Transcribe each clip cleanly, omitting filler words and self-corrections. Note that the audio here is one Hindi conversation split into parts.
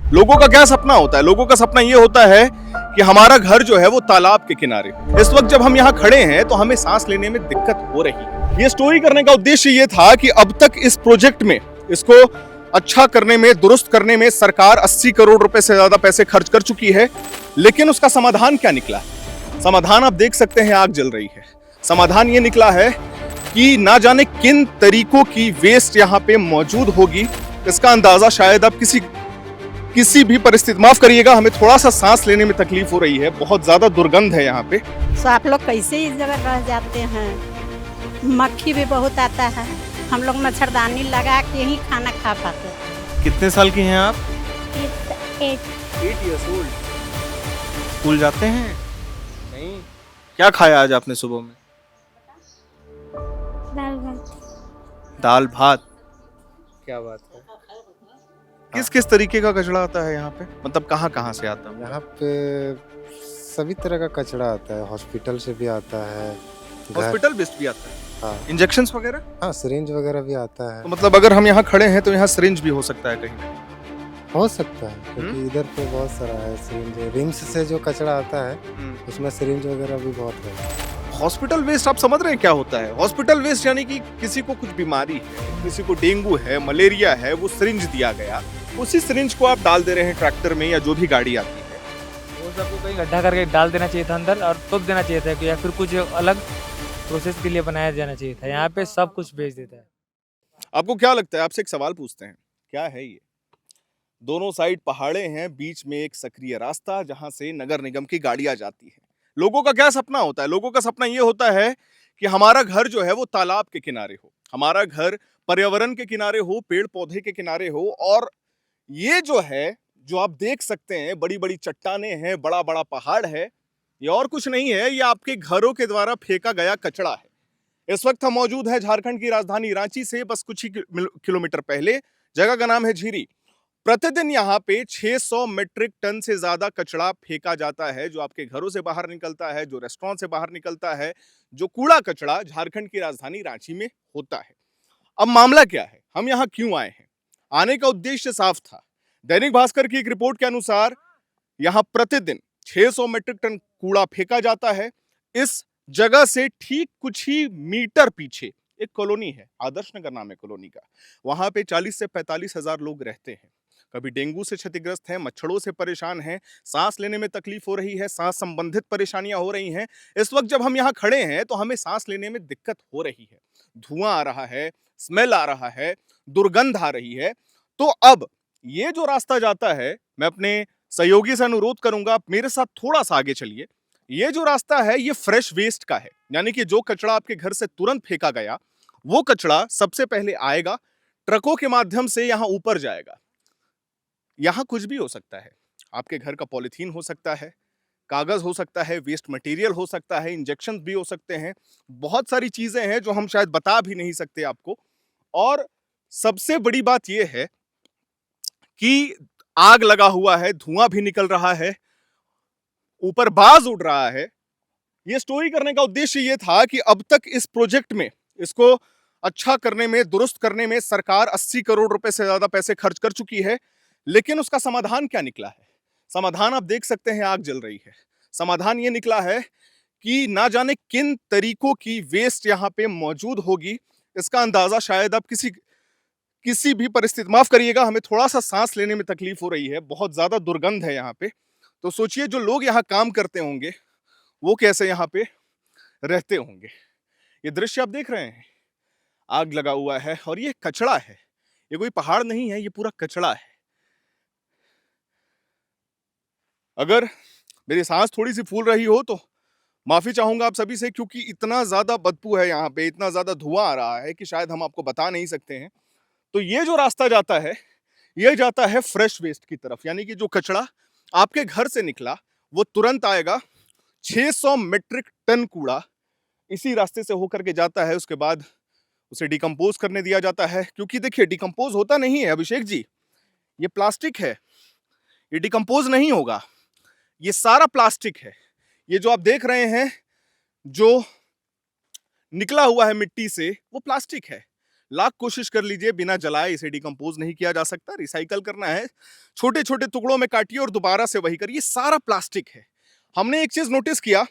लोगों का क्या सपना होता है? लोगों का सपना ये होता है कि हमारा घर जो है वो तालाब के किनारे। इस वक्त जब हम यहाँ खड़े हैं तो हमें सांस लेने में दिक्कत हो रही है। ये स्टोरी करने का उद्देश्य ये था कि अब तक इस प्रोजेक्ट में, इसको अच्छा करने में, दुरुस्त करने में सरकार 80 करोड़ रुपए से ज्यादा पैसे खर्च कर चुकी है, लेकिन उसका समाधान क्या निकला? समाधान आप देख सकते हैं, आग जल रही है। समाधान ये निकला है कि ना जाने किन तरीकों की वेस्ट यहाँ पे मौजूद होगी, इसका अंदाजा शायद आप किसी भी परिस्थिति, माफ करिएगा, हमें थोड़ा सा सांस लेने में तकलीफ हो रही है, बहुत ज्यादा दुर्गंध है यहाँ पे। तो आप लोग कैसे इस जगह रह जाते हैं? मक्खी भी बहुत आता है, हम लोग मच्छरदानी लगा के ही खाना खा पाते हैं। कितने साल की हैं आप? 8 years old। स्कूल जाते हैं? नहीं। क्या खाया आज आपने सुबह में? दाल भात। दाल भात। क्या बात है। किस किस तरीके का कचरा आता है यहाँ पे? मतलब कहाँ कहाँ से आता है? यहाँ पे सभी तरह का कचरा आता है, हॉस्पिटल से भी आता है, हॉस्पिटल वेस्ट भी आता है? हाँ इंजेक्शंस वगैरह? हाँ, सिरिंज वगैरह भी आता है। तो मतलब अगर हम यहाँ खड़े हैं तो यहाँ सिरिंज भी हो सकता है कहीं? हो सकता है, क्योंकि इधर पे बहुत सारा है सिरिंज। रिम्स से जो कचरा आता है उसमें सिरिंज वगैरह भी बहुत है। हॉस्पिटल वेस्ट आप समझ रहे हैं क्या होता है? हॉस्पिटल वेस्ट यानी कि किसी को कुछ बीमारी है, किसी को डेंगू है, मलेरिया है, वो सिरिंज दिया गया, उसी सिरिंज को आप डाल दे रहे हैं ट्रैक्टर में या जो भी गाड़ी आती है। वो सबको कहीं गड्ढा करके डाल देना चाहिए था अंदर और तोप देना चाहिए था, या फिर कुछ अलग प्रोसेस के लिए बनाया जाना चाहिए था। यहाँ पे सब कुछ बेच देता है। आपको क्या लगता है? आपसे एक सवाल पूछते हैं, क्या है ये? दोनों साइड पहाड़े हैं, बीच में एक सक्रिय रास्ता जहां से नगर निगम की गाड़ियां जाती हैं। लोगों का क्या सपना होता है? लोगों का सपना ये होता है कि हमारा घर जो है वो तालाब के किनारे हो, हमारा घर पर्यावरण के किनारे हो, पेड़ पौधे के किनारे हो। और ये जो है, जो आप देख सकते हैं, बड़ी बड़ी चट्टाने हैं, बड़ा बड़ा पहाड़ है, ये और कुछ नहीं है, ये आपके घरों के द्वारा फेंका गया कचरा है। इस वक्त हम मौजूद है झारखंड की राजधानी रांची से बस कुछ ही किलोमीटर पहले। जगह का नाम है झीरी। प्रतिदिन यहाँ पे 600 मीट्रिक टन से ज्यादा कचरा फेंका जाता है, जो आपके घरों से बाहर निकलता है, जो रेस्टोरेंट से बाहर निकलता है, जो कूड़ा कचरा झारखंड की राजधानी रांची में होता है। अब मामला क्या है? हम यहाँ क्यों आए हैं? आने का उद्देश्य साफ था। दैनिक भास्कर की एक रिपोर्ट के अनुसार यहाँ प्रतिदिन 600 मीट्रिक टन कूड़ा फेंका जाता है। इस जगह से ठीक कुछ ही मीटर पीछे एक कॉलोनी है, आदर्श नगर नाम है कॉलोनी का। वहां पे 40 से 45 हजार लोग रहते हैं। कभी डेंगू से क्षतिग्रस्त हैं, मच्छरों से परेशान हैं, सांस लेने में तकलीफ हो रही है, सांस संबंधित परेशानियां हो रही हैं। इस वक्त जब हम यहाँ खड़े हैं तो हमें सांस लेने में दिक्कत हो रही है, धुआं आ रहा है, स्मेल आ रहा है, दुर्गंध आ रही है। तो अब ये जो रास्ता जाता है, मैं अपने सहयोगी से अनुरोध करूंगा, आप मेरे साथ थोड़ा सा आगे चलिए। ये जो रास्ता है ये फ्रेश वेस्ट का है, यानी कि जो कचरा आपके घर से तुरंत फेंका गया, वो कचरा सबसे पहले आएगा, ट्रकों के माध्यम से यहां ऊपर जाएगा। यहां कुछ भी हो सकता है, आपके घर का पॉलिथीन हो सकता है, कागज हो सकता है, वेस्ट मटेरियल हो सकता है, इंजेक्शन भी हो सकते हैं, बहुत सारी चीजें हैं जो हम शायद बता भी नहीं सकते आपको। और सबसे बड़ी बात यह है कि आग लगा हुआ है, धुआं भी निकल रहा है, ऊपर बाज उड़ रहा है। यह स्टोरी करने का उद्देश्य यह था कि अब तक इस प्रोजेक्ट में, इसको अच्छा करने में, दुरुस्त करने में सरकार 80 करोड़ रुपए से ज्यादा पैसे खर्च कर चुकी है, लेकिन उसका समाधान क्या निकला है? समाधान आप देख सकते हैं, आग जल रही है। समाधान यह निकला है कि ना जाने किन तरीकों की वेस्ट यहां पे मौजूद होगी, इसका अंदाजा शायद आप किसी भी परिस्थिति, माफ करिएगा, हमें थोड़ा सा सांस लेने में तकलीफ हो रही है, बहुत ज्यादा दुर्गंध है यहाँ पे। तो सोचिए जो लोग यहाँ काम करते होंगे वो कैसे यहाँ पे रहते होंगे। ये दृश्य आप देख रहे हैं, आग लगा हुआ है और ये कचरा है, ये कोई पहाड़ नहीं है, ये पूरा कचरा है। अगर मेरी सांस थोड़ी सी फूल रही हो तो माफी चाहूंगा आप सभी से, क्योंकि इतना ज्यादा बदबू है यहाँ पे, इतना ज्यादा धुआं आ रहा है कि शायद हम आपको बता नहीं सकते हैं। तो ये जो रास्ता जाता है, ये जाता है फ्रेश वेस्ट की तरफ, यानी कि जो कचरा आपके घर से निकला वो तुरंत आएगा। 600 मीट्रिक टन कूड़ा इसी रास्ते से होकर के जाता है, उसके बाद उसे डिकम्पोज करने दिया जाता है। क्योंकि देखिए, डिकम्पोज होता नहीं है अभिषेक जी, ये प्लास्टिक है, ये डिकम्पोज नहीं होगा, ये सारा प्लास्टिक है। ये जो आप देख रहे हैं, जो निकला हुआ है मिट्टी से, वो प्लास्टिक है। लाख कोशिश कर लीजिए, बिना जलाए इसे डिकम्पोज नहीं किया जा सकता। रिसाइकल करना है, छोटे छोटे टुकड़ों में काटिए और दोबारा से वही करिए। सारा प्लास्टिक है। हमने एक चीज नोटिस किया,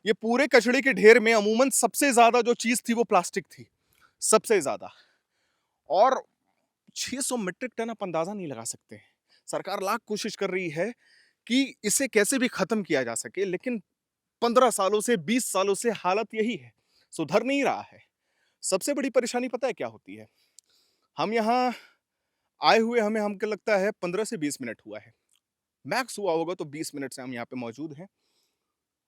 ये पूरे कचड़े के ढेर में अमूमन सबसे ज्यादा जो चीज थी वो प्लास्टिक थी, सबसे ज्यादा। और 600 मीट्रिक टन आप अंदाजा नहीं लगा सकते हैं। सरकार लाख कोशिश कर रही है कि इसे कैसे भी खत्म किया जा सके, लेकिन 15 सालों से 20 सालों से हालत यही है, सुधर नहीं रहा है। सबसे बड़ी परेशानी पता है क्या होती है? हम यहाँ आए हुए हमें हमको लगता है 15 से 20 मिनट हुआ है, मैक्स हुआ होगा तो 20 मिनट से हम यहाँ पे मौजूद हैं।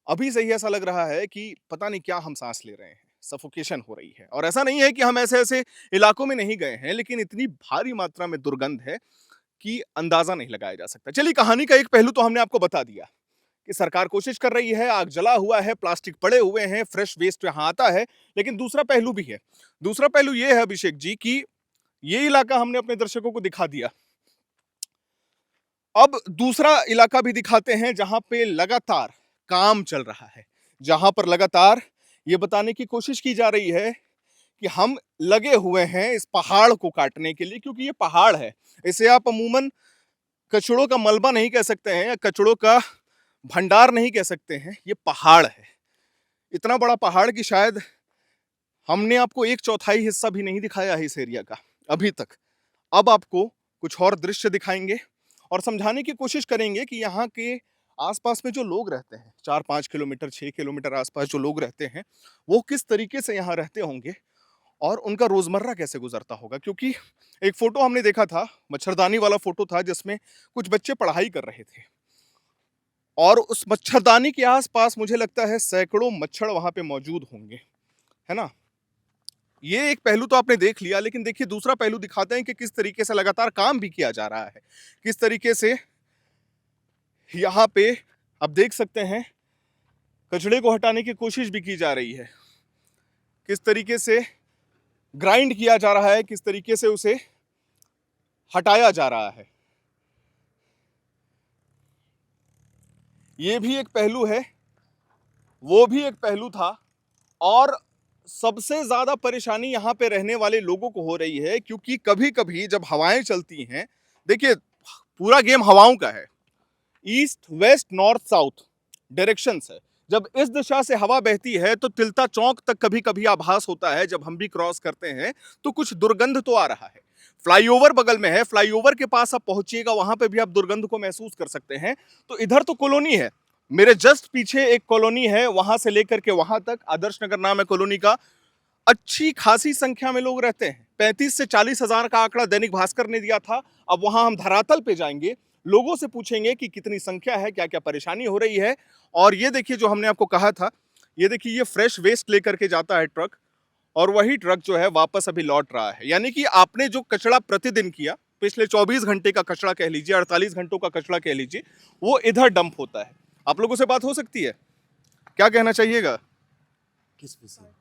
अभी से ही ऐसा लग रहा है कि पता नहीं क्या हम सांस ले रहे हैं, सफोकेशन हो रही है। और ऐसा नहीं है कि हम ऐसे ऐसे इलाकों में नहीं गए हैं, लेकिन इतनी भारी मात्रा में दुर्गंध है कि अंदाजा नहीं लगाया जा सकता। चलिए, कहानी का एक पहलू तो हमने आपको बता दिया कि सरकार कोशिश कर रही है, आग जला हुआ है, प्लास्टिक पड़े हुए हैं, फ्रेश वेस्ट यहां आता है। लेकिन दूसरा पहलू भी है। दूसरा पहलू यह है अभिषेक जी कि ये इलाका हमने अपने दर्शकों को दिखा दिया। अब दूसरा इलाका भी दिखाते हैं जहां पे लगातार काम चल रहा है, जहां पर लगातार ये बताने की कोशिश की जा रही है कि हम लगे हुए हैं इस पहाड़ को काटने के लिए, क्योंकि ये पहाड़ है। इसे आप अमूमन कचड़ों का मलबा नहीं कह सकते हैं या कचड़ों का भंडार नहीं कह सकते हैं, ये पहाड़ है। इतना बड़ा पहाड़ कि शायद हमने आपको 1/4 हिस्सा भी नहीं दिखाया है इस एरिया का अभी तक। अब आपको कुछ और दृश्य दिखाएंगे और समझाने की कोशिश करेंगे कि यहाँ के आसपास में जो लोग रहते हैं, 4-5 किलोमीटर 6 किलोमीटर आसपास जो लोग रहते हैं, वो किस तरीके से यहाँ रहते होंगे और उनका रोजमर्रा कैसे गुजरता होगा। क्योंकि एक फोटो हमने देखा था, मच्छरदानी वाला फोटो था, जिसमें कुछ बच्चे पढ़ाई कर रहे थे और उस मच्छरदानी के आसपास मुझे लगता है सैकड़ों मच्छर वहां पे मौजूद होंगे, है ना। ये एक पहलू तो आपने देख लिया, लेकिन देखिए दूसरा पहलू दिखाते हैं कि किस तरीके से लगातार काम भी किया जा रहा है, किस तरीके से यहाँ पे आप देख सकते हैं कचड़े को हटाने की कोशिश भी की जा रही है, किस तरीके से ग्राइंड किया जा रहा है, किस तरीके से उसे हटाया जा रहा है। ये भी एक पहलू है, वो भी एक पहलू था। और सबसे ज्यादा परेशानी यहां पे रहने वाले लोगों को हो रही है, क्योंकि कभी कभी जब हवाएं चलती हैं, देखिए पूरा गेम हवाओं का है, east west north south direction है। जब इस दिशा से हवा बहती है तो तिलता चौक तक कभी कभी आभास होता है, जब हम भी क्रॉस करते हैं तो कुछ दुर्गंध तो आ रहा है। फ्लाईओवर बगल में है, फ्लाईओवर के पास आप पहुंचिएगा, वहां पे भी आप दुर्गंध को महसूस कर सकते हैं। तो इधर तो कॉलोनी है, मेरे जस्ट पीछे एक कॉलोनी है, वहां से लेकर के वहां तक आदर्श नगर नाम है कॉलोनी का। अच्छी खासी संख्या में लोग रहते हैं, 35 से 40 हजार का आंकड़ा दैनिक भास्कर ने दिया था। अब वहां हम धरातल पे जाएंगे, लोगों से पूछेंगे कि कितनी संख्या है, क्या क्या परेशानी हो रही है। और ये देखिए जो हमने आपको कहा था, ये देखिए ये फ्रेश वेस्ट लेकर के जाता है ट्रक, और वही ट्रक जो है वापस अभी लौट रहा है। यानी कि आपने जो कचरा प्रतिदिन किया, पिछले 24 घंटे का कचरा कह लीजिए, 48 घंटों का कचरा कह लीजिए, वो इधर डंप होता है। आप लोगों से बात हो सकती है, क्या कहना चाहिएगा? किस विषय?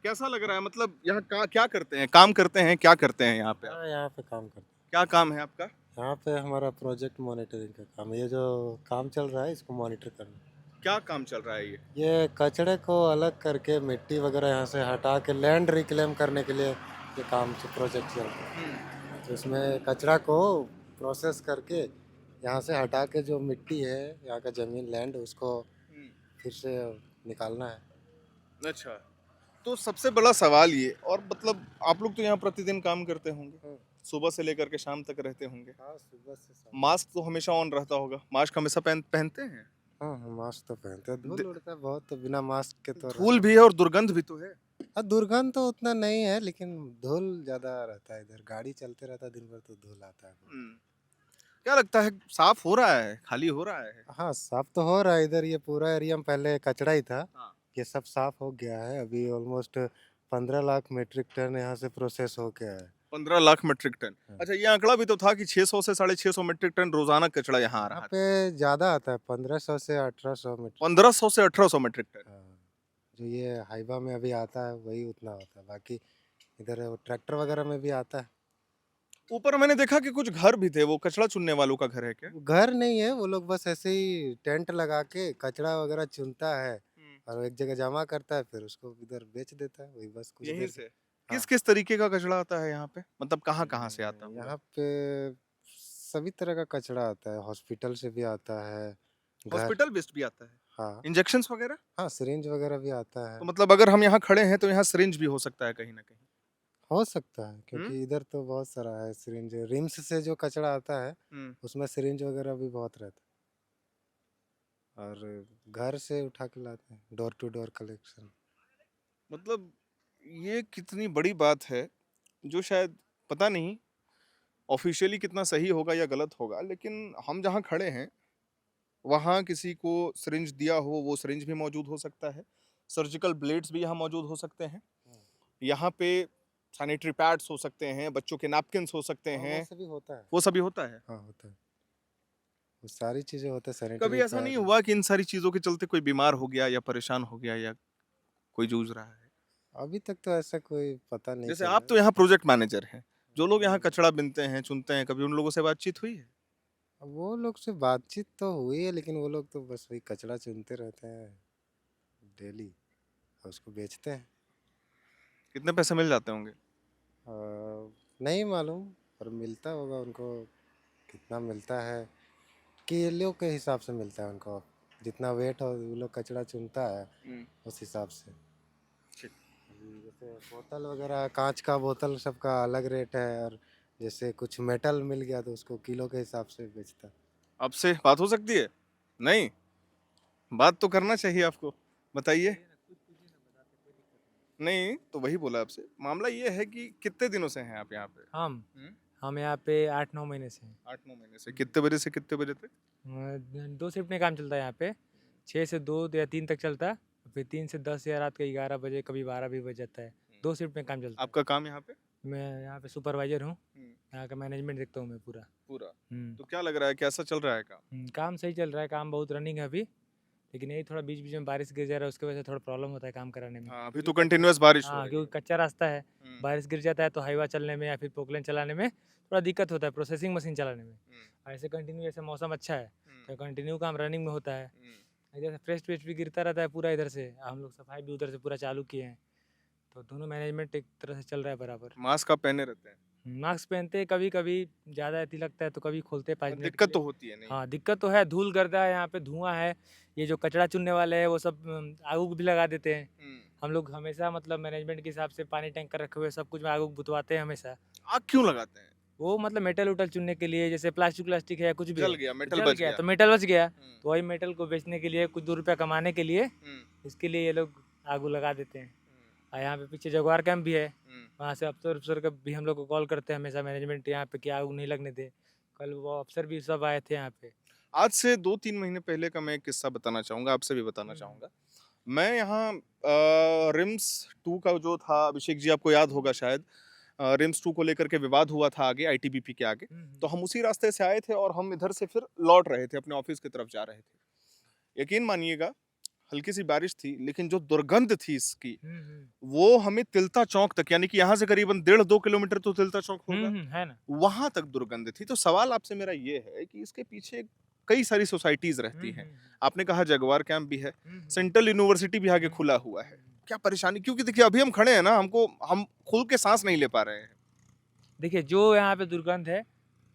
कैसा लग रहा है? मतलब यहाँ क्या करते हैं, काम करते हैं, क्या करते हैं यहाँ पे? हाँ, यहाँ पे काम करते हैं। क्या काम है आपका? यहाँ पे हमारा प्रोजेक्ट मॉनिटरिंग का काम है। ये जो काम चल रहा है इसको मॉनिटर करना। क्या काम चल रहा है ये? ये कचड़े को अलग करके मिट्टी वगैरह यहाँ से हटा के लैंड रिक्लेम करने के लिए ये काम प्रोजेक्ट चल रहा है। तो इसमें कचरा को प्रोसेस करके यहाँ से हटा के जो मिट्टी है, यहाँ का ज़मीन लैंड, उसको फिर से निकालना है। अच्छा, तो सबसे बड़ा सवाल ये, और मतलब आप लोग तो यहाँ प्रतिदिन काम करते होंगे, सुबह से लेकर के शाम तक रहते होंगे। हाँ, सुबह से शाम। मास्क तो हमेशा ऑन रहता होगा, मास्क हमेशा पहनते हैं? हाँ हाँ, मास्क तो पहनते हैं। धूल उड़ता है बहुत, तो बिना मास्क के तो धूल भी है और दुर्गंध भी तो है। हाँ, दुर्गंध तो उतना नहीं है, लेकिन धूल ज्यादा रहता है। इधर गाड़ी चलते रहता है दिन भर, तो धूल आता है। क्या लगता है, साफ हो रहा है, खाली हो रहा है? हाँ, साफ तो हो रहा है। इधर ये पूरा एरिया में पहले कचरा ही था, हाँ। ये सब साफ हो गया है। अभी ऑलमोस्ट 15 लाख मीट्रिक टन यहाँ से प्रोसेस हो गया है। 15 लाख मीट्रिक टन। हाँ। अच्छा, ये आंकड़ा भी तो था कि 600 से 650 मीट्रिक टन रोजाना कचरा यहाँ आ रहा यहाँ है। पे ज्यादा आता है, 1500 से 1800 मीट्रिक। 1500 से 1800 मीट्रिक टन। हाँ, जो ये हाइवा में अभी आता है वही उतना होता है। बाकी इधर ट्रैक्टर वगैरह में भी आता है। ऊपर मैंने देखा कि कुछ घर भी थे, वो कचरा चुनने वालों का घर है क्या? घर नहीं है, वो लोग बस ऐसे ही टेंट लगा के कचरा वगैरह चुनता है और एक जगह जमा करता है, फिर उसको इधर बेच देता है। वही बस कुछ यहीं देर से? किस हाँ। किस तरीके का कचरा आता है यहाँ पे, मतलब कहाँ कहाँ से आता है? यहाँ पे सभी तरह का कचरा आता है, हॉस्पिटल से भी आता है, घर। हॉस्पिटल वेस्ट भी आता है, हाँ, इंजेक्शंस वगैरह? हाँ, सिरिंज वगैरह भी आता है। तो मतलब अगर हम यहाँ खड़े हैं तो यहाँ सिरिंज भी हो सकता है कहीं ना कहीं। हो सकता है हम्म क्योंकि इधर तो बहुत सारा है सिरिंज, रिम्स से जो कचरा आता है हम्म। उसमें सिरिंज वगैरह भी बहुत रहता है, और घर से उठा के लाते हैं, डोर टू डोर कलेक्शन। मतलब ये कितनी बड़ी बात है जो शायद पता नहीं ऑफिशियली कितना सही होगा या गलत होगा, लेकिन हम जहाँ खड़े हैं वहाँ किसी को सिरिंज दिया हो वो सिरिंज भी मौजूद हो सकता है, सर्जिकल ब्लेड्स भी यहाँ मौजूद हो सकते हैं, यहाँ पे सैनिटरी पैड्स हो सकते हैं, बच्चों के नैपकिन्स हो सकते हाँ, हैं, वो सभी होता है। वो सभी होता है। हाँ, होता है, वो सारी चीज़ें होता है, कभी सैनिटरी ऐसा नहीं पैड। हुआ कि इन सारी चीज़ों के चलते कोई बीमार हो गया या परेशान हो गया या कोई जूझ रहा है? अभी तक तो ऐसा कोई पता नहीं जैसे चला आप है। तो यहाँ प्रोजेक्ट मैनेजर हैं, जो लोग यहाँ कचरा बिनते हैं, चुनते हैं, कभी उन लोगों से बातचीत हुई है? अब वो लोग से बातचीत तो हुई है, लेकिन वो लोग तो बस वही कचरा चुनते रहते हैं डेली, और उसको बेचते हैं। कितने पैसे मिल जाते होंगे? नहीं मालूम, पर मिलता होगा उनको। कितना मिलता है, किलो के हिसाब से मिलता है उनको, जितना वेट हो वो लोग कचरा चुनता है उस हिसाब से। ठीक। अभी जैसे बोतल वगैरह, कांच का बोतल सबका अलग रेट है, और जैसे कुछ मेटल मिल गया तो उसको किलो के हिसाब से बेचता है। आपसे बात हो सकती है? नहीं, बात तो करना चाहिए आपको, बताइए। नहीं तो वही बोला आपसे, मामला ये है कि कितने दिनों से हैं आप यहाँ पे? हम हम्म? हम यहाँ पे 8-9 महीने से हैं। 8-9 महीने से। कितने बजे से कितने बजे तक? 2 शिफ्ट में काम चलता है यहाँ पे, 6 से 2 या 3 तक चलता है, फिर 3 से 10 या रात के 11 बजे, कभी 12 भी बज जाता है। 2 शिफ्ट में काम चलता है। आपका काम यहाँ पे? मैं यहाँ पे सुपरवाइजर हूँ, हम्म, यहाँ का मैनेजमेंट देखता हूँ मैं पूरा। पूरा। हम्म, तो क्या लग रहा है, कैसा चल रहा है काम? काम सही चल रहा है, काम बहुत रनिंग है अभी, लेकिन यही थोड़ा बीच बीच में बारिश गिर जा रहा है, उसकी वजह से थोड़ा प्रॉब्लम होता है काम कराने में। हाँ, अभी तो कंटिन्यूअस बारिश हो हाँ, रही है। क्योंकि कच्चा रास्ता है, हम्म, बारिश गिर जाता है तो हाईवा चलने में या फिर पोकलेन चलाने में थोड़ा दिक्कत होता है, प्रोसेसिंग मशीन चलाने में। ऐसे कंटिन्यू, जैसे मौसम अच्छा है तो कंटिन्यू काम रनिंग में होता है। जैसे फ्रेश वेस्ट भी गिरता रहता है पूरा इधर से, हम लोग सफाई भी उधर से पूरा चालू किए हैं, तो दोनों मैनेजमेंट एक तरह से चल रहा है बराबर। मास्क आप पहने रहते हैं? मास्क पहनते हैं, कभी कभी ज़्यादा अति लगता है तो कभी खोलते हैं 5 मिनट के दिक्कत तो लिए। होती है नहीं? हाँ, दिक्कत तो है, धूल गर्दा है यहाँ पे, धुआं है, ये जो कचरा चुनने वाले हैं वो सब आग उग भी लगा देते हैं। हम लोग हमेशा मतलब मैनेजमेंट के हिसाब से पानी टैंकर रखे हुए सब कुछ में आग उग बुतवाते हैं हमेशा। आग क्यों लगाते हैं? वो मतलब मेटल उटल चुनने के लिए, जैसे प्लास्टिक व्लास्टिक है या कुछ भी जल है, गया, तो मेटल जल बच गया गया। तो मेटल बच गया, तो वही मेटल को बेचने के लिए, कुछ 2 रुपया कमाने के लिए, इसके लिए ये लोग आग उग लगा देते हैं। और यहाँ पे पीछे जगुआर कैंप भी है, वहाँ से अफसर का भी हम लोग को कॉल करते हैं हमेशा मैनेजमेंट यहाँ पे कि आग नहीं लगने दे। कल वो अफसर भी सब आए थे यहाँ पे। आज से 2-3 महीने पहले का मैं एक किस्सा बताना चाहूँगा, आपसे भी बताना चाहूँगा। मैं यहाँ रिम्स 2 का जो था, अभिषेक जी आपको याद होगा शायद, रिम्स 2 को लेकर के विवाद हुआ था आगे, आईटीबीपी के आगे। तो हम उसी रास्ते से आए थे और हम इधर से फिर लौट रहे थे, अपने ऑफिस की तरफ जा रहे थे। यकीन मानिएगा, हल्की सी बारिश थी, लेकिन जो दुर्गंध थी इसकी, वो हमें तिलता चौक तक, यानी कि यहाँ से करीबन 1.5-2 किलोमीटर तो तिलता चौक होगा, है ना। वहां तक दुर्गंध थी। तो सवाल आपसे मेरा ये है कि इसके पीछे कई सारी सोसाइटीज रहती हैं। आपने कहा जगवार कैंप भी है, सेंट्रल यूनिवर्सिटी भी आगे खुला हुआ है। क्या परेशानी, क्योंकि देखिए अभी हम खड़े हैं ना, हम खुल के सांस नहीं ले पा रहे हैं। देखिए, जो यहाँ पे दुर्गंध है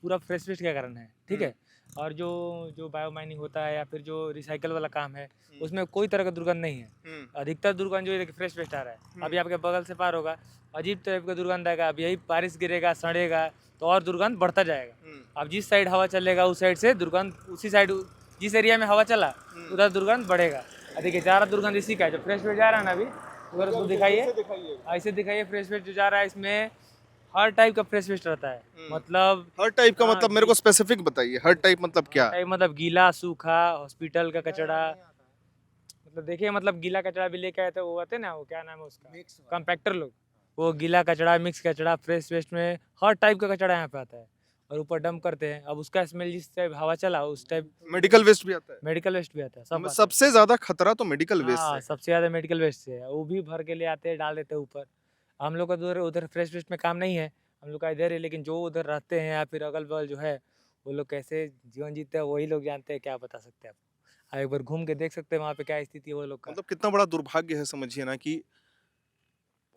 पूरा फ्रेश वेस्ट के कारण है, ठीक है। और जो जो बायो माइनिंग होता है या फिर जो रिसाइकल वाला काम है, उसमें कोई तरह का दुर्गंध नहीं है। अधिकतर दुर्गंध जो है फ्रेश वेस्ट आ रहा है। अभी आपके बगल से पार होगा, अजीब टाइप का दुर्गंध आएगा। अब यही बारिश गिरेगा, सड़ेगा तो और दुर्गंध बढ़ता जाएगा। अब जिस साइड हवा चलेगा उस साइड से दुर्गंध, उसी साइड जिस एरिया में हवा चला उधर दुर्गंध बढ़ेगा। देखिए, ज़्यादा दुर्गंध इसी का है, जो फ्रेश वेस्ट जा रहा है ना, अभी उधर उसको दिखाइए, ऐसे दिखाइए। फ्रेश वेस्ट जो जा रहा है, इसमें हर टाइप का फ्रेश वेस्ट रहता है। मतलब हर टाइप का हाँ, मतलब मेरे को स्पेसिफिक बताइए, हर टाइप मतलब क्या? टाइप मतलब गीला, सूखा, हॉस्पिटल का कचरा। मतलब देखिए, मतलब गीला कचरा भी लेके आए थे, वो आते ना, वो क्या नाम है उसका, कॉम्पैक्टर लोग, वो गीला कचरा, मिक्स कचरा, फ्रेश वेस्ट में हर टाइप का कचरा यहाँ पे आता है और ऊपर डंप करते हैं। अब उसका स्मेल जिस टाइप हवा चला उस टाइप मेडिकल वेस्ट भी आता है? मेडिकल वेस्ट भी आता है, सब आता है। सबसे ज्यादा खतरा तो मेडिकल वेस्ट हाँ, से। सबसे ज़्यादा मेडिकल वेस्ट से है, वो भी भर के ले आते हैं, डाल देते हैं ऊपर। हम लोग का उधर उधर फ्रेश वेस्ट में काम नहीं है, हम लोग का इधर है, लेकिन जो उधर रहते हैं या फिर अगल बगल जो है, वो लोग कैसे जीवन जीते हैं वही लोग जानते हैं, क्या बता सकते हैं आपको। आप एक बार घूम के देख सकते हैं वहाँ पे क्या स्थिति है वो लोग का। मतलब कितना बड़ा दुर्भाग्य है, समझिए ना, कि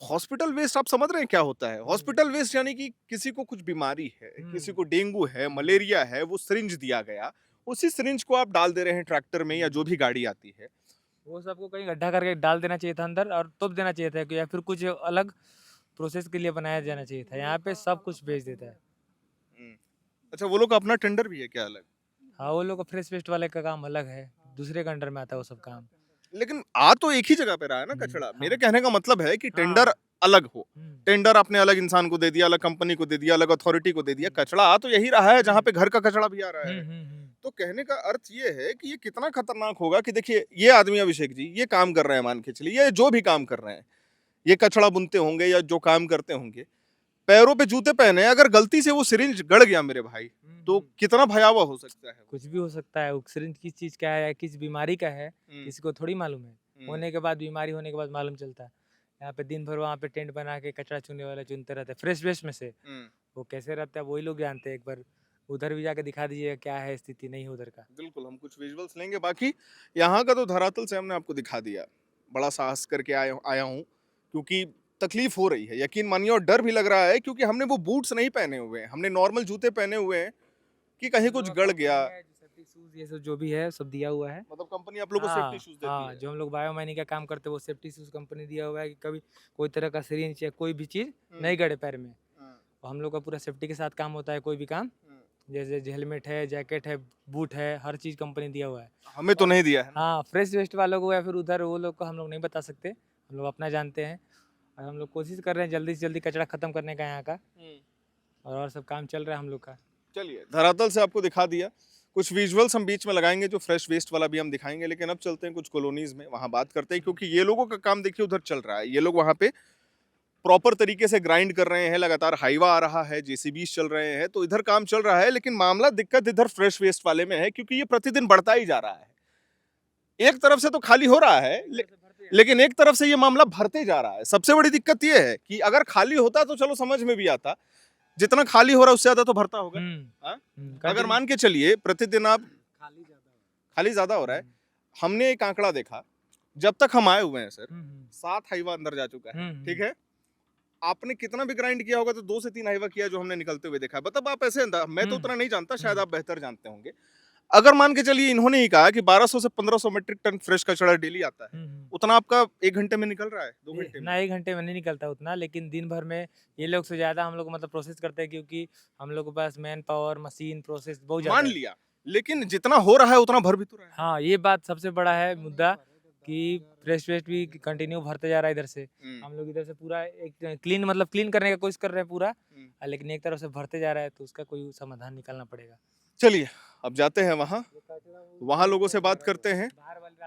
हॉस्पिटल वेस्ट आप समझ रहे हैं क्या होता है? हॉस्पिटल वेस्ट यानी कि किसी को कुछ बीमारी है, किसी को डेंगू है, मलेरिया है, वो सिरिंज दिया गया, उसी सिरिंज को आप डाल दे रहे हैं ट्रैक्टर में या जो भी गाड़ी आती है। वो सबको कहीं गड्ढा करके डाल देना चाहिए था अंदर और तोप देना चाहिए था कि या फिर कुछ अलग प्रोसेस के लिए बनाया जाना चाहिए था। यहाँ पे सब कुछ बेच देता है। अच्छा, वो लोग का अपना टेंडर भी है क्या अलग? हाँ, वो लोग का फ्रेश वेस्ट वाले का काम अलग है, दूसरे के अंडर में आता है वो सब काम। लेकिन आ तो एक ही जगह पे रहा है ना कचरा। मेरे हाँ। कहने का मतलब है कि हाँ। टेंडर अलग हो। हम्म, टेंडर आपने अलग इंसान को दे दिया, अलग कंपनी को दे दिया, अलग अथॉरिटी को दे दिया। कचरा आ तो यही रहा है जहाँ पे घर का कचरा भी आ रहा है। तो कहने का अर्थ ये है कि ये कितना खतरनाक होगा कि देखिए ये आदमी अभिषेक जी ये काम कर रहे हैं, मान के चलिए ये जो भी काम कर रहे हैं, ये कचरा बुनते होंगे या जो काम करते होंगे, पैरों पे जूते पहने, अगर गलती से वो सिरिंज गड़ गया मेरे भाई, तो कितना भयावह हो सकता है। कुछ भी हो सकता है। वो सिरिंज किस चीज का है, किस बीमारी का है, किसी को थोड़ी मालूम है। होने के बाद बीमारी होने के बाद मालूम चलता है। यहाँ पे दिन भर वहाँ पे टेंट बना के कचरा चुनने वाले चुनते रहते हैं फ्रेश वेस्ट में से। वो कैसे रहता है वही लोग जानते हैं। एक बार उधर भी जाके दिखा दीजिए क्या है स्थिति नहीं है उधर का। बिल्कुल, हम कुछ विजुअल्स लेंगे। बाकी यहाँ का तो धरातल से हमने आपको दिखा दिया। बड़ा साहस करके आया हूँ क्योंकि तकलीफ हो रही है, यकीन मानिए, और डर भी लग रहा है क्योंकि हमने वो बूट्स नहीं पहने हुए हैं, हमने नॉर्मल जूते पहने हुए हैं कि कहीं कुछ गड़ गया। सेफ्टी शूज ये सब जो भी है सब दिया हुआ है। मतलब कंपनी आप लोगों को सेफ्टी शूज देती हाँ, है। जो हम लोग बायो माइनिंग का काम करते हैं वो सेफ्टी शूज कंपनी दिया हुआ है कि कभी कोई तरह का सिरिंज या कोई भी चीज नहीं गड़े पैर में। और हम लोग का पूरा सेफ्टी के साथ काम होता है कोई भी काम। जैसे हेलमेट है, जैकेट है, बूट है, हर चीज कंपनी दिया हुआ है। हमें तो नहीं दिया है। हाँ, फ्रेश वेस्ट वालों को या फिर उधर वो लोग को हम लोग नहीं बता सकते। हम लोग अपना जानते हैं और हम लोग कोशिश कर रहे हैं जल्दी से जल्दी कचरा खत्म करने का यहाँ का। और सब काम चल रहा है हम लोग का। चलिए, धरातल से आपको दिखा दिया। कुछ विजुअल्स हम बीच में लगाएंगे जो फ्रेश वेस्ट वाला भी हम दिखाएंगे, लेकिन अब चलते हैं कुछ कॉलोनीज में, वहां बात करते हैं क्योंकि ये लोगों का काम देखिए उधर चल रहा है। ये लोग वहां पे प्रॉपर तरीके से ग्राइंड कर रहे हैं, लगातार हाईवा आ रहा है, जेसीबीज चल रहे हैं, तो इधर काम चल रहा है। लेकिन मामला दिक्कत इधर फ्रेश वेस्ट वाले में है क्योंकि ये प्रतिदिन बढ़ता ही जा रहा है। एक तरफ से तो खाली हो रहा है लेकिन एक तरफ से ये मामला भरते जा रहा है। सबसे बड़ी दिक्कत ये है कि अगर खाली होता तो चलो समझ में भी आता, जितना खाली हो रहा है उससे ज्यादा तो भरता होगा। हाँ? अगर मान के चलिए प्रतिदिन आप खाली ज्यादा हो रहा है। हमने एक आंकड़ा देखा, जब तक हम आए हुए हैं सर 7 हाईवा अंदर जा चुका है, ठीक है। आपने कितना भी ग्राइंड किया होगा तो 2 से 3 हाईवा किया जो हमने निकलते हुए देखा है। मतलब आप ऐसे मैं तो उतना नहीं जानता, शायद आप बेहतर जानते होंगे। अगर मान के चलिए इन्होंने ही कहा कि 1200 से 1500 मीट्रिक टन फ्रेश कचरा डेली आता है, उतना आपका 1 घंटे में निकल रहा है, 2 घंटे में? ना 1 घंटे में नहीं निकलता उतना, लेकिन दिन भर में ये लोग से ज़्यादा हम लोग मतलब प्रोसेस करते हैं क्योंकि हम लोग के पास मैन पावर, मशीन, प्रोसेस बहुत ज़्यादा मान है। लिया, लेकिन जितना हो रहा है उतना भर भी तो रहा है। हाँ, ये बात सबसे बड़ा है मुद्दा कि फ्रेश वेस्ट भी कंटिन्यू भरते जा रहा है इधर से। हम लोग इधर से पूरा एक क्लीन मतलब क्लीन करने का कोशिश कर रहे हैं पूरा, लेकिन एक तरफ से भरते जा रहा है तो उसका कोई समाधान निकालना पड़ेगा। चलिए अब जाते हैं वहाँ लोगों से बात करते हैं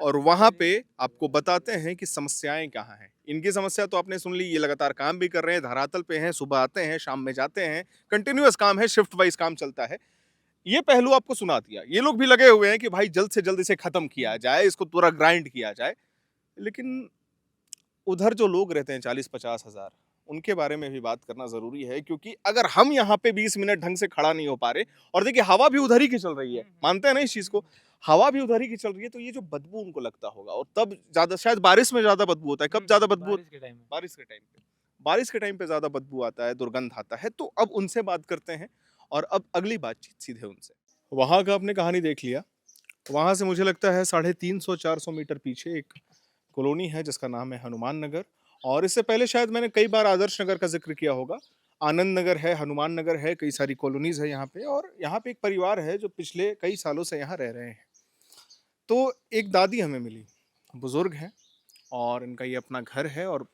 और वहाँ पे आपको बताते हैं कि समस्याएं कहाँ हैं। इनकी समस्या तो आपने सुन ली, ये लगातार काम भी कर रहे हैं, धरातल पे हैं, सुबह आते हैं, शाम में जाते हैं, कंटिन्यूअस काम है, शिफ्ट वाइज काम चलता है। ये पहलू आपको सुना दिया। ये लोग भी लगे हुए हैं कि भाई जल्द से जल्द इसे खत्म किया जाए, इसको पूरा ग्राइंड किया जाए। लेकिन उधर जो लोग रहते हैं 40-50 हजार, उनके बारे में भी बात करना जरूरी है क्योंकि अगर हम यहाँ पे 20 मिनट ढंग से खड़ा नहीं हो पा रहे, और देखिए हवा भी उधर ही की चल रही है, मानते हैं ना इस चीज को, हवा भी उधर ही की चल रही है, तो ये जो बदबू उनको लगता होगा, और तब ज्यादा शायद बारिश में ज्यादा बदबू होता है। कब ज्यादा बदबू? बारिश के टाइम में। बारिश के टाइम पे। बारिश के टाइम पे ज्यादा बदबू आता है, दुर्गंध आता है। तो अब उनसे बात करते हैं और अब अगली बातचीत सीधे उनसे। वहां का आपने कहानी देख लिया। वहां से मुझे लगता है 350-400 मीटर पीछे एक कॉलोनी है जिसका नाम है हनुमान नगर, और इससे पहले शायद मैंने कई बार आदर्श नगर का जिक्र किया होगा। आनंद नगर है, हनुमान नगर है, कई सारी कॉलोनीज है यहाँ पे, और यहाँ पे एक परिवार है जो पिछले कई सालों से यहाँ रह रहे हैं। तो एक दादी हमें मिली, बुजुर्ग हैं, और इनका ये अपना घर है और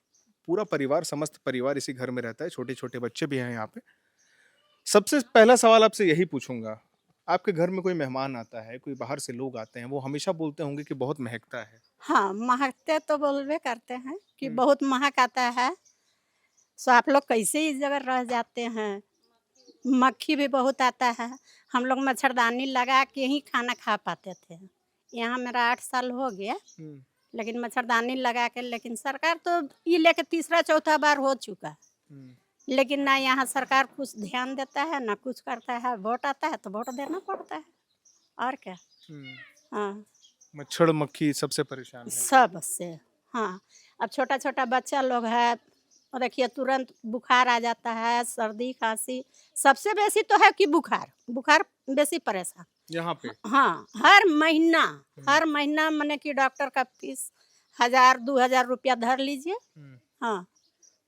पूरा परिवार, समस्त परिवार इसी घर में रहता है, छोटे छोटे बच्चे भी हैं यहाँ पे। सबसे पहला सवाल आपसे यही पूछूंगा, आपके घर में कोई मेहमान आता है, कोई बाहर से लोग आते हैं, वो हमेशा बोलते होंगे कि बहुत महकता है। हाँ, महकते तो बोलबे करते हैं कि बहुत महक आता है। सो आप लोग कैसे इस जगह रह जाते हैं? मक्खी भी बहुत आता है। हम लोग मच्छरदानी लगा के ही खाना खा पाते थे। यहाँ मेरा 8 साल हो गया, लेकिन मच्छरदानी लगा के, लेकिन सरकार तो ये लेके तीसरा चौथा बार हो चुका है, लेकिन ना यहाँ सरकार कुछ ध्यान देता है ना कुछ करता है। वोट आता है तो वोट देना पड़ता है, और क्या। हाँ, मच्छर मक्खी सबसे परेशान है। सबसे। हाँ, अब छोटा छोटा बच्चा लोग है, और देखिए तुरंत बुखार आ जाता है, सर्दी खांसी। सबसे बेसी तो है कि बुखार बुखार बेसी परेशान। यहाँ पे हाँ, हर महीना माने कि डॉक्टर का फीस 1000-2000 रुपया धर लीजिए। हाँ,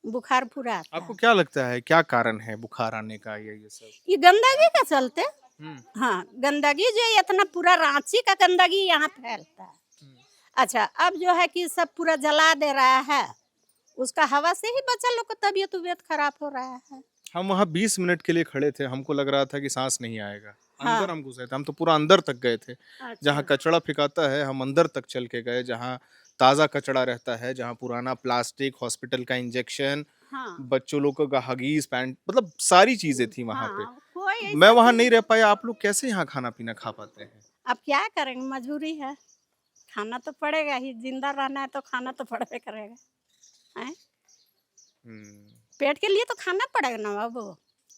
बुखार पूरा आता आपको है। क्या लगता है क्या कारण है बुखार आने का ये सब? ये गंदगी के चलते। हम्म, हाँ, गंदगी जो ये इतना पूरा रांची का गंदगी यहाँ फैलता है। अच्छा, अब जो है कि सब पूरा जला दे रहा है, उसका हवा से ही बच्चा लोग का तबीयत खराब हो रहा है। हम वहाँ 20 मिनट के लिए खड़े थे, हमको लग रहा था कि सांस नहीं आएगा। हाँ। अंदर हम घुसे थे, हम तो पूरा अंदर तक गए थे। जहाँ अच्छा, कचरा फेंकाता है हम अंदर तक चल के गए, जहाँ ताज़ा कचरा रहता है, जहाँ पुराना प्लास्टिक, हॉस्पिटल का इंजेक्शन, हाँ, बच्चों लोगों का हगीज, पैंट, मतलब सारी चीजें थी वहाँ पे। हाँ, कोई मैं ऐसा वहाँ चीज नहीं रह पाया, आप लोग कैसे यहाँ खाना पीना खा पाते हैं? अब क्या करेंगे, मजबूरी है। खाना तो पड़ेगा ही, जिंदा रहना है तो खाना तो पड़बे करेगा। हैं? हम्म, पेट के लिए तो खाना पड़ेगा ना बाबू।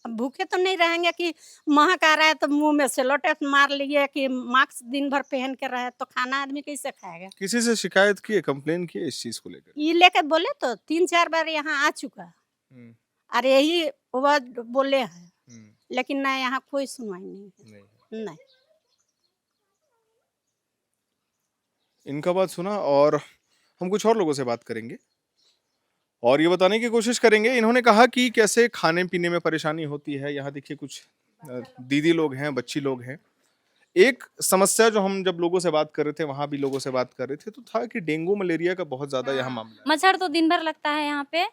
अब भूखे तो नहीं रहेंगे कि महक आ रहा है तो मुंह में सेलो टेप मार लिए कि मास्क दिन भर पहन के रहे, तो खाना आदमी कैसे खाएगा। किसी से शिकायत की है, कंप्लेन की है इस चीज को लेकर? ये लेके बोले तो 3-4 बार यहाँ आ चुका, हम्म, और यही वर्ड बोले हैं, हम्म, लेकिन ना यहाँ कोई सुनवाई नहीं नहीं। है। नहीं। इनका बात सुना और हम कुछ और लोगों से बात करेंगे और ये बताने की कोशिश करेंगे। इन्होंने कहा कि कैसे खाने पीने में परेशानी होती है। यहाँ देखिए कुछ दीदी लोग हैं, बच्ची लोग हैं। एक समस्या जो हम जब लोगों से बात कर रहे थे, वहां भी लोगों से बात कर रहे थे, तो था कि डेंगू मलेरिया का बहुत ज्यादा यहाँ मामला है। मच्छर तो दिन भर लगता है यहाँ पे।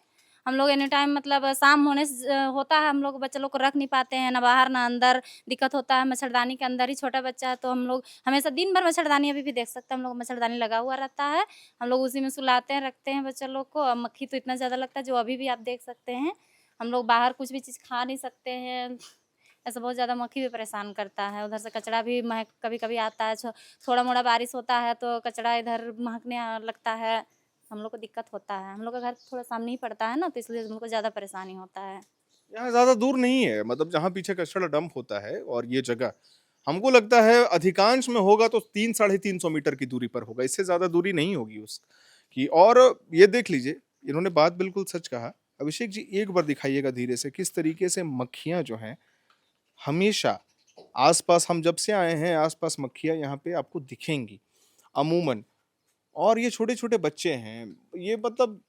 हम लोग एनी टाइम मतलब शाम होने से होता है, हम लोग बच्चे लोग को रख नहीं पाते हैं, ना बाहर ना अंदर। दिक्कत होता है, मच्छरदानी के अंदर ही छोटा बच्चा है तो हम लोग हमेशा दिन भर मच्छरदानी अभी भी देख सकते हैं हम लोग, मच्छरदानी लगा हुआ रहता है। हम लोग उसी में सुलाते हैं, रखते हैं बच्चे लोग को। अब मक्खी तो इतना ज़्यादा लगता है जो अभी भी आप देख सकते हैं। हम लोग बाहर कुछ भी चीज़ खा नहीं सकते हैं, ऐसा बहुत ज़्यादा मक्खी भी परेशान करता है। उधर से कचरा भी महक कभी कभी आता है, थोड़ा मोड़ा बारिश होता है तो कचरा इधर महकने लगता है। हम लोग को दिक्कत होता है, हम लोग का घर थोड़ा सामने ही पड़ता है ना, तो इसलिए हम लोग को ज़्यादा परेशानी होता है। यहाँ ज्यादा दूर नहीं है, मतलब जहाँ पीछे कचरा डंप होता है और ये जगह, हमको लगता है अधिकांश में होगा तो 300-350 मीटर की दूरी पर होगा, इससे ज्यादा दूरी नहीं होगी उसकी। और ये देख लीजिए, इन्होंने बात बिल्कुल सच कहा। अभिषेक जी एक बार दिखाइएगा धीरे से, किस तरीके से मक्खियां जो हैं हमेशा आसपास, हम जब से आए हैं आसपास मक्खियां यहाँ पे आपको दिखेंगी अमूमन। और ये छोटे छोटे बच्चे हैं, ये मतलब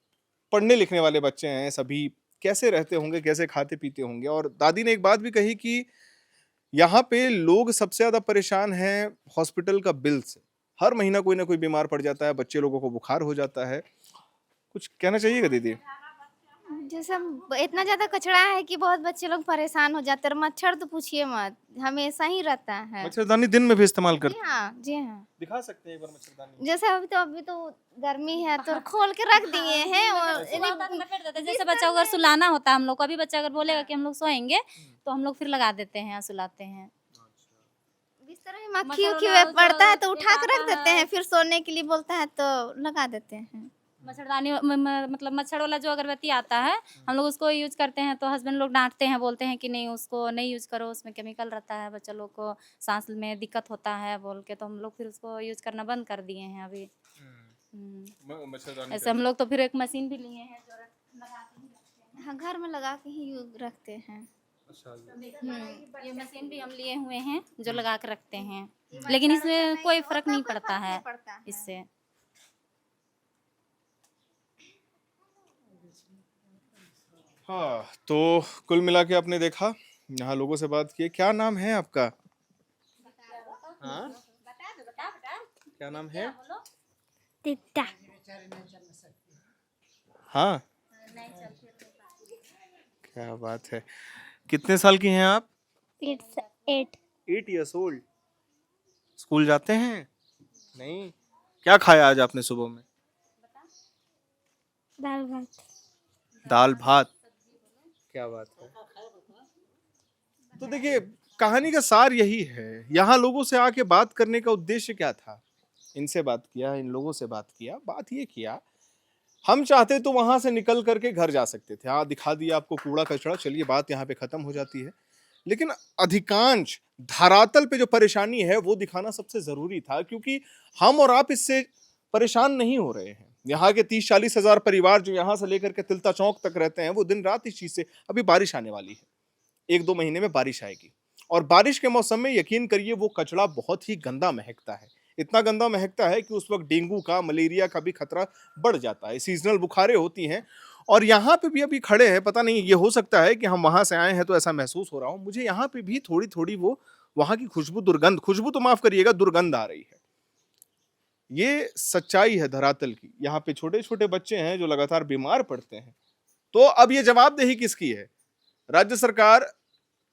पढ़ने लिखने वाले बच्चे हैं सभी, कैसे रहते होंगे, कैसे खाते पीते होंगे। और दादी ने एक बात भी कही कि यहाँ पे लोग सबसे ज्यादा परेशान हैं हॉस्पिटल का बिल से। हर महीना कोई ना कोई बीमार पड़ जाता है, बच्चे लोगों को बुखार हो जाता है। कुछ कहना चाहिएगा दीदी? जैसे इतना ज्यादा कचरा है कि बहुत बच्चे लोग परेशान हो जाते हैं, और मच्छर तो पूछिए मत, हमेशा ही रहता है। मच्छरदानी दिन में भी इस्तेमाल जी करते हाँ, जी हाँ। दिखा सकते हैं एक बार मच्छरदानी? जैसे अभी तो गर्मी है तो खोल के रख दिए हैं, और लपेट देते हैं। जैसे बच्चा को अगर सुलाना होता है हम लोग को, अभी बच्चा अगर बोलेगा कि हम लोग सोएंगे तो हम लोग फिर लगा देते हैं, सुलाते हैं। बिस्तर में मक्खी मच्छर उक्खी वाला जो पड़ता है तो उठा के रख आता देते है। हैं, फिर सोने के लिए बोलता है तो लगा देते हैं। मच्छरदानी मतलब मच्छर वाला जो अगरबत्ती आता है हम लोग उसको यूज करते हैं, तो हस्बैंड लोग डांटते हैं, बोलते हैं कि नहीं उसको नहीं यूज करो, उसमें केमिकल रहता है, बच्चा लोग को सांस में दिक्कत होता है बोल के, तो हम लोग फिर उसको यूज करना बंद कर दिए हैं अभी। ऐसे हम लोग तो फिर एक मशीन भी लिए हैं जो लगा के ही रखते हैं। हाँ, घर में लगा के ही रखते हैं। ये मशीन भी हम लिए हुए हैं जो लगा के रखते हैं, लेकिन इसमें कोई फर्क नहीं पड़ता है इससे। हाँ, तो कुल मिला के आपने देखा, यहाँ लोगों से बात की। क्या नाम है आपका? हाँ, क्या नाम है? टिट्टा। हाँ, क्या बात है। कितने साल की हैं आप? 8 8 years old। स्कूल जाते हैं? नहीं। क्या खाया आज आपने सुबह में? दाल भात। दाल भात। क्या बात है। तो देखिए, कहानी का सार यही है। यहाँ लोगों से आके बात करने का उद्देश्य क्या था? इनसे बात किया, इन लोगों से बात किया, बात ये किया, हम चाहते तो वहां से निकल करके घर जा सकते थे। हाँ, दिखा दिया आपको कूड़ा कचरा, चलिए बात यहाँ पे खत्म हो जाती है। लेकिन अधिकांश धरातल पे जो परेशानी है वो दिखाना सबसे जरूरी था, क्योंकि हम और आप इससे परेशान नहीं हो रहे हैं। यहाँ के 30-40 हजार परिवार जो यहाँ से लेकर के तिलता चौक तक रहते हैं, वो दिन रात इस चीज से, अभी बारिश आने वाली है, 1-2 महीने में बारिश आएगी, और बारिश के मौसम में यकीन करिए वो कचरा बहुत ही गंदा महकता है, इतना गंदा महकता है कि उस वक्त डेंगू का, मलेरिया का भी खतरा बढ़ जाता है, सीजनल बुखारें होती हैं। और यहाँ पे भी अभी खड़े हैं, पता नहीं, ये हो सकता है कि हम वहां से आए हैं तो ऐसा महसूस हो रहा हो, मुझे यहाँ पे भी थोड़ी थोड़ी वो वहां की खुशबू तो माफ करिएगा, दुर्गंध आ रही है। ये सच्चाई है धरातल की। यहाँ पे छोटे छोटे बच्चे हैं जो लगातार बीमार पड़ते हैं। तो अब ये जवाबदेही किसकी है? राज्य सरकार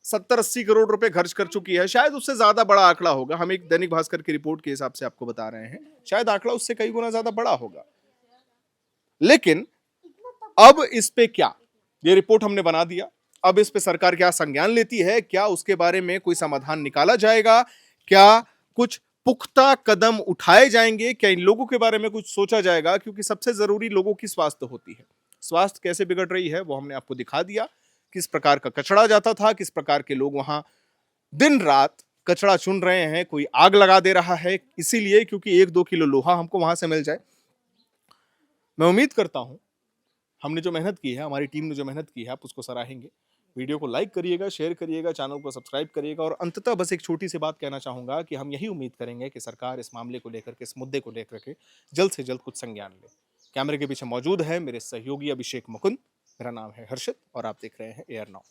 70-80 करोड़ रुपए खर्च कर चुकी है, शायद उससे ज्यादा बड़ा आंकड़ा होगा, हम एक दैनिक भास्कर की रिपोर्ट के हिसाब से आपको बता रहे हैं, शायद आंकड़ा उससे कई गुना ज्यादा बड़ा होगा। लेकिन अब इस पे क्या, ये रिपोर्ट हमने बना दिया, अब इस पे सरकार क्या संज्ञान लेती है, क्या उसके बारे में कोई समाधान निकाला जाएगा, क्या कुछ पुख्ता कदम उठाए जाएंगे, क्या इन लोगों के बारे में कुछ सोचा जाएगा? क्योंकि सबसे जरूरी लोगों की स्वास्थ्य होती है। स्वास्थ्य कैसे बिगड़ रही है वो हमने आपको दिखा दिया, किस प्रकार का कचरा जाता था, किस प्रकार के लोग वहां दिन रात कचरा चुन रहे हैं, कोई आग लगा दे रहा है इसीलिए क्योंकि 1-2 किलो लोहा हमको वहां से मिल जाए। मैं उम्मीद करता हूं हमने जो मेहनत की है, हमारी टीम ने जो मेहनत की है, आप उसको सराहेंगे। वीडियो को लाइक करिएगा, शेयर करिएगा, चैनल को सब्सक्राइब करिएगा, और अंततः बस एक छोटी सी बात कहना चाहूंगा कि हम यही उम्मीद करेंगे कि सरकार इस मामले को लेकर के, इस मुद्दे को लेकर के जल्द से जल्द कुछ संज्ञान ले। कैमरे के पीछे मौजूद है मेरे सहयोगी अभिषेक मुकुंद, मेरा नाम है हर्षित और आप देख रहे हैं एयर नाउ।